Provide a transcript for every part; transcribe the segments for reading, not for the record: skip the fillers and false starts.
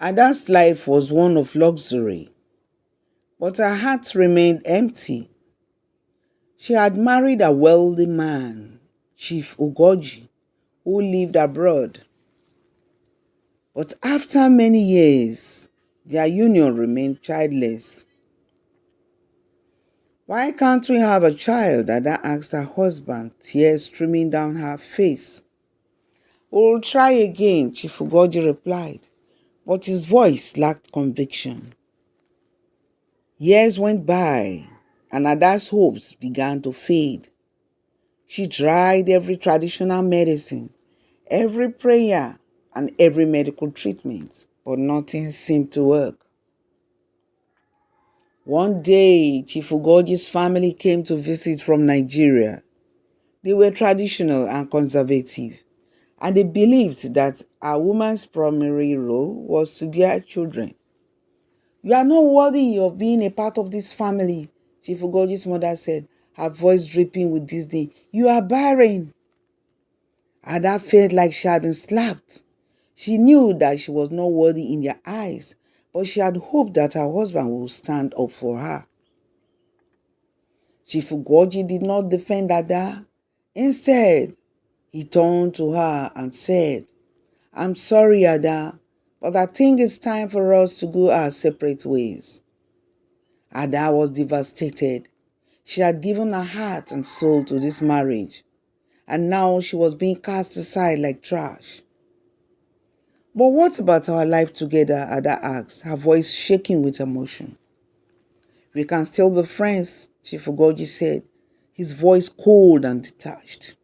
Ada's life was one of luxury, but her heart remained empty. She had married a wealthy man, Chief Ugoji, who lived abroad. But after many years, their union remained childless. Why can't we have a child? Ada asked her husband, tears streaming down her face. We'll try again, Chief Ugoji replied, but his voice lacked conviction. Years went by, and Ada's hopes began to fade. She tried every traditional medicine, every prayer, and every medical treatment, but nothing seemed to work. One day, Chief Ugoji's family came to visit from Nigeria. They were traditional and conservative, and they believed that a woman's primary role was to bear children. You are not worthy of being a part of this family, Chief Ugoji's mother said, her voice dripping with disdain. You are barren. Ada felt like she had been slapped. She knew that she was not worthy in their eyes, but she had hoped that her husband would stand up for her. Chief Ugoji did not defend Ada. Instead, he turned to her and said, I'm sorry, Ada, but I think it's time for us to go our separate ways. Ada was devastated. She had given her heart and soul to this marriage, and now she was being cast aside like trash. But what about our life together? Ada asked, her voice shaking with emotion. We can still be friends, Chief Ugoji said, his voice cold and detached.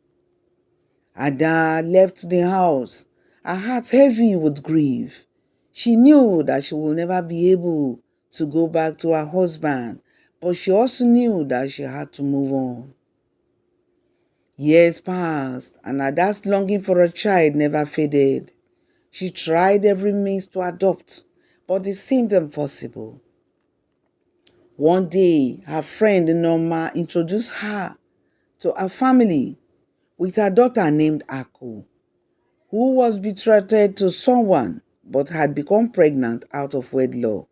Ada left the house, her heart heavy with grief. She knew that she would never be able to go back to her husband, but she also knew that she had to move on. Years passed, and Ada's longing for a child never faded. She tried every means to adopt, but it seemed impossible. One day, her friend Norma introduced her to a family with a daughter named Aku, who was betrothed to someone but had become pregnant out of wedlock.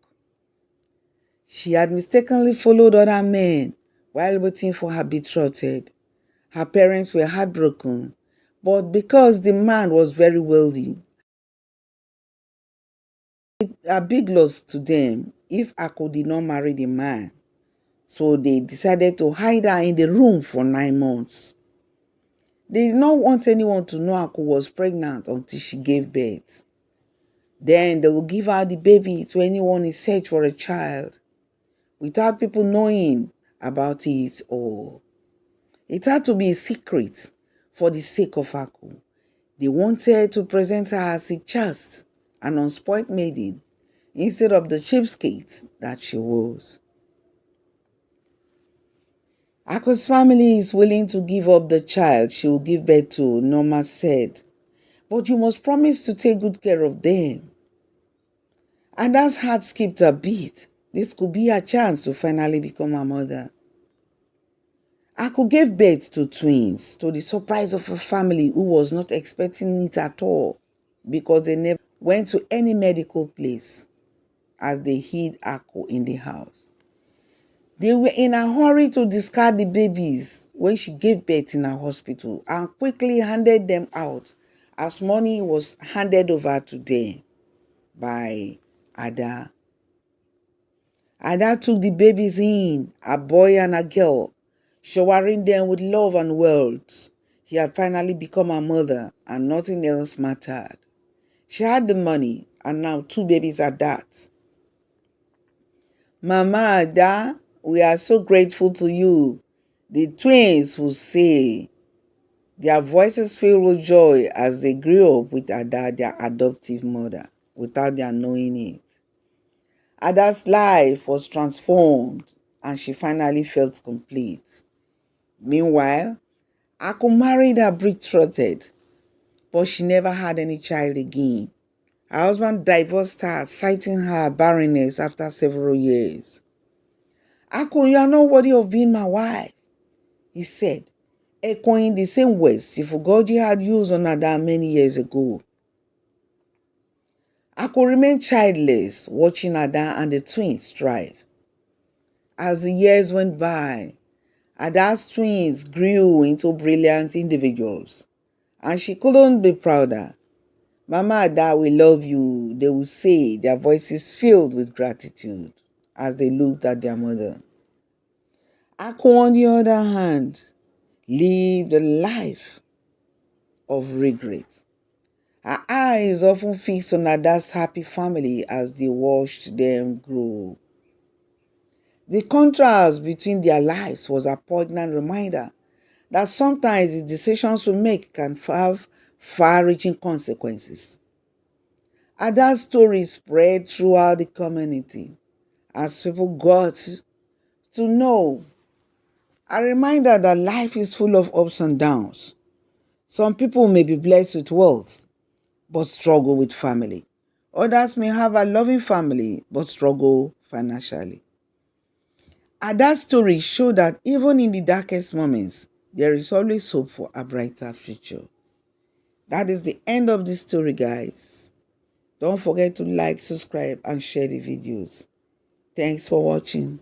She had mistakenly followed other men while waiting for her betrothed. Her parents were heartbroken, but because the man was very wealthy, a big loss to them if Ako did not marry the man. So they decided to hide her in the room for 9 months. They did not want anyone to know Ako was pregnant until she gave birth. Then they will give her the baby to anyone in search for a child without people knowing about it all. It had to be a secret for the sake of Aku. They wanted to present her as a chaste and unspoiled maiden instead of the cheapskate that she was. Aku's family is willing to give up the child she will give birth to, Norma said, but you must promise to take good care of them. Ada's heart skipped a beat. This could be her chance to finally become a mother. Aku gave birth to twins, to the surprise of a family who was not expecting it at all because they never went to any medical place as they hid Aku in the house. They were in a hurry to discard the babies when she gave birth in a hospital and quickly handed them out as money was handed over to them by Ada. Ada took the babies in, a boy and a girl, showering them with love and wealth. She had finally become a mother and nothing else mattered. She had the money and now 2 babies at that. Mama Ada, we are so grateful to you, the twins would say, their voices filled with joy as they grew up with Ada, their adoptive mother, without their knowing it. Ada's life was transformed and she finally felt complete. Meanwhile, Aku married her betrothed, but she never had any child again. Her husband divorced her, citing her barrenness after several years. Aku, you are not worthy of being my wife, he said, echoing the same words Sifugoji had used on Ada many years ago. I could remain childless, watching Ada and the twins thrive. As the years went by, Ada's twins grew into brilliant individuals, and she couldn't be prouder. Mama Ada, we love you, they would say, their voices filled with gratitude as they looked at their mother. Aku, on the other hand, lived a life of regret. Her eyes often fixed on Ada's happy family as they watched them grow. The contrast between their lives was a poignant reminder that sometimes the decisions we make can have far reaching consequences. Ada's story spread throughout the community as people got to know a reminder that life is full of ups and downs. Some people may be blessed with wealth but struggle with family. Others may have a loving family but struggle financially. Ada's story showed that even in the darkest moments, there is always hope for a brighter future. That is the end of this story, guys. Don't forget to like, subscribe, and share the videos. Thanks for watching.